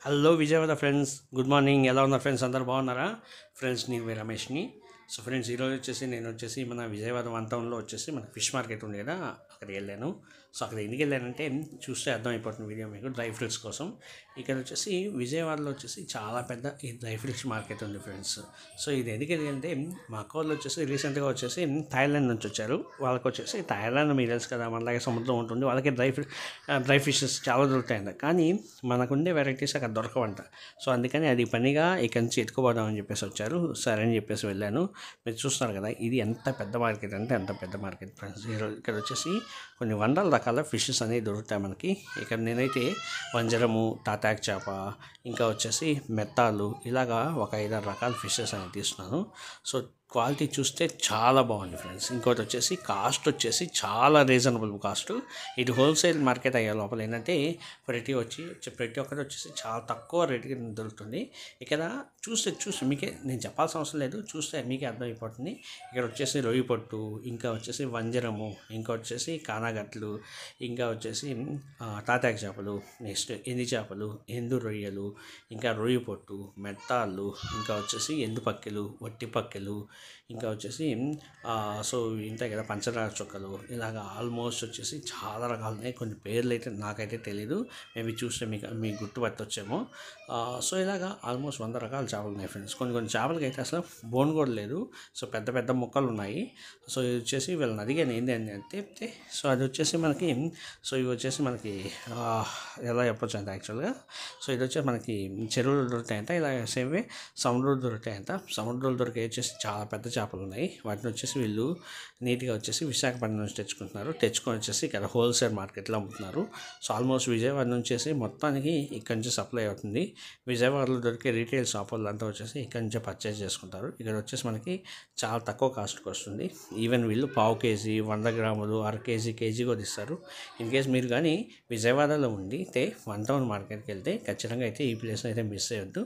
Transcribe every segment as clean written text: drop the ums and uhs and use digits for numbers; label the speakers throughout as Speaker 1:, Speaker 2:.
Speaker 1: Hello Vijayawada friends, good morning. ఎలా ఉన్నారు friends? అందరు బాగున్నారా ఫ్రెండ్స్? నేను మీ రమేష్ని. సో ఫ్రెండ్స్, ఈరోజు వచ్చేసి నేను మన విజయవాడ వన్ టౌన్లో వచ్చేసి మన ఫిష్ మార్కెట్ ఉంది కదా, అక్కడికి వెళ్ళాను. సో అక్కడ ఎందుకు వెళ్ళానంటే చూస్తే అర్థమైపోతుంది వీడియో మీకు, డ్రై ఫ్రూట్స్ కోసం. ఇక్కడ వచ్చేసి విజయవాడలో వచ్చేసి చాలా పెద్ద ఈ డ్రై ఫ్రూట్స్ మార్కెట్ ఉంది ఫ్రెండ్స్. సో ఇది ఎందుకు వెళ్ళంటే మా అక్క వాళ్ళు వచ్చేసి రీసెంట్గా వచ్చేసి థాయిలాండ్ నుంచి వచ్చారు. వాళ్ళకి వచ్చేసి థాయిలాండ్ మీరు తెలుసు కదా, మనలాగే సముద్రం ఉంటుంది, వాళ్ళకి డ్రై ఫిషెస్ చాలా దొరుకుతాయంట. కానీ మనకుండే వెరైటీస్ అక్కడ దొరకవంట. సో అందుకని అది పనిగా ఇక్కడి నుంచి ఎత్తుకుపోదామని చెప్పేసి వచ్చారు. సరే అని చెప్పేసి వెళ్ళాను. మీరు చూస్తున్నారు కదా, ఇది ఎంత పెద్ద మార్కెట్ అంటే అంత పెద్ద మార్కెట్ ఫ్రెండ్స్. ఇక్కడ వచ్చేసి కొన్ని వందల రకాల ఫిషెస్ అనేవి దొరుకుతాయి మనకి. ఇక్కడ నేనైతే వంజరము, తాటాక్ చేప, ఇంకా వచ్చేసి మెత్తాలు, ఇలాగా ఒక 5-6 రకాల ఫిషెస్ అనేవి తీసుకున్నాను. సో క్వాలిటీ చూస్తే చాలా బాగుంది ఫ్రెండ్స్. ఇంకోటి వచ్చేసి కాస్ట్ వచ్చేసి చాలా రీజనబుల్ కాస్ట్. ఇది హోల్సేల్ మార్కెట్ అయ్యే లోపల ఏంటంటే ప్రతి ఒక్కటి వచ్చేసి చాలా తక్కువ రేటుకి దొరుకుతుంది. ఇక్కడ చూస్తే మీకే నేను చెప్పాల్సిన అవసరం లేదు, చూస్తే మీకే అర్థమైపోతుంది. ఇక్కడ వచ్చేసి రొయ్యి పొట్టు, ఇంకా వచ్చేసి వంజరము, ఇంకా వచ్చేసి కానాగట్లు, ఇంకా వచ్చేసి తాటాకు చేపలు, నెక్స్ట్ ఎండి చేపలు, ఎండు రొయ్యలు, ఇంకా రొయ్యి పొట్టు, మెత్తాళ్ళు, ఇంకా వచ్చేసి ఎండు పక్కెలు, వట్టి పక్కెలు, ఇంకా వచ్చేసి సో ఇంతే కదా, పంచదార చుక్కలు, ఇలాగ ఆల్మోస్ట్ వచ్చేసి చాలా రకాలు ఉన్నాయి. కొన్ని పేర్లు అయితే నాకైతే తెలీదు, మేబీ చూస్తే మీకు గుర్తుపట్టొచ్చేమో. సో ఇలాగ ఆల్మోస్ట్ 100 రకాల చేపలు ఉన్నాయి ఫ్రెండ్స్. కొన్ని చేపలకి అయితే అసలు బోన్ కూడా లేదు. సో పెద్ద పెద్ద ముక్కలు ఉన్నాయి. సో ఇది వచ్చేసి వీళ్ళని అడిగాను ఏంటి అని చెప్తే, సో అది వచ్చేసి మనకి, సో ఇవి వచ్చేసి మనకి ఎలా చెప్పొచ్చు అంటే యాక్చువల్గా, సో ఇది వచ్చేసి మనకి చెరువులు దొరుకుతాయంట, ఇలా సేమ్ సముద్రాలు దొరుకుతాయంట. సముద్రాలు దొరికే వచ్చేసి చాలా పెద్ద చేపలు ఉన్నాయి. వాటిని వచ్చేసి వీళ్ళు నీట్గా వచ్చేసి విశాఖపట్నం నుంచి తెచ్చుకొని వచ్చేసి ఇక్కడ హోల్సేల్ మార్కెట్లో అమ్ముతున్నారు. సో ఆల్మోస్ట్ విజయవాడ నుంచి వచ్చేసి మొత్తానికి ఇక్కడి నుంచి సప్లై అవుతుంది. విజయవాడలో దొరికే రీటైల్ షాప్ వాళ్ళంతా వచ్చేసి ఇక్కడి నుంచే పర్చేజ్ చేసుకుంటారు. ఇక్కడ వచ్చేసి మనకి చాలా తక్కువ కాస్ట్కి వస్తుంది. ఈవెన్ వీళ్ళు పావు కేజీ, 100 గ్రాములు, అర కేజీ కూడా ఇస్తారు. ఇన్ కేస్ మీరు కానీ విజయవాడలో ఉండితే వన్ టౌన్ మార్కెట్కి వెళ్తే ఖచ్చితంగా అయితే ఈ ప్లేస్ అయితే మిస్ అయ్యొద్దు.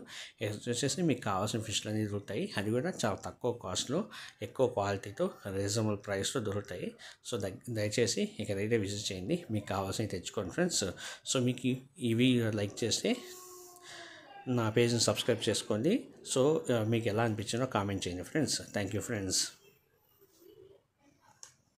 Speaker 1: వచ్చేసి మీకు కావాల్సిన ఫిష్లు అన్నీ దొరుకుతాయి. అది కూడా చాలా తక్కువ కాస్ట్లో, ఎక్కువ క్వాలిటీతో, రీజనబుల్ ప్రైస్లో దొరుకుతాయి. సో దయచేసి ఇక్కడైతే విజిట్ చేయండి, మీకు కావాల్సినవి తెచ్చుకోండి ఫ్రెండ్స్. సో మీకు ఈ వీడియో లైక్ చేస్తే నా పేజ్ని సబ్స్క్రైబ్ చేసుకోండి. సో మీకు ఎలా అనిపించిందో కామెంట్ చేయండి ఫ్రెండ్స్. Thank you friends.